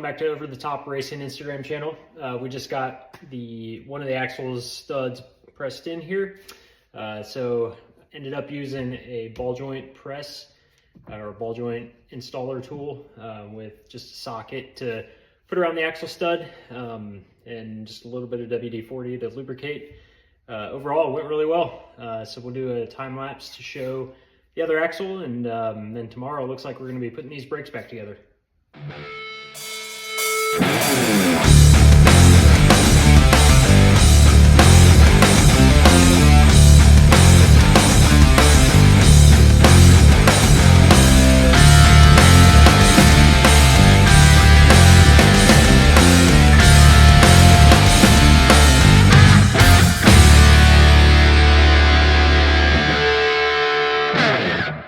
back to Over the Top Racing Instagram channel. We just got one of the axle studs pressed in here. So ended up using a ball joint press or ball joint installer tool with just a socket to put around the axle stud and just a little bit of WD-40 to lubricate. Overall, it went really well. So we'll do a time lapse to show the other axle, and then tomorrow it looks like we're going to be putting these brakes back together.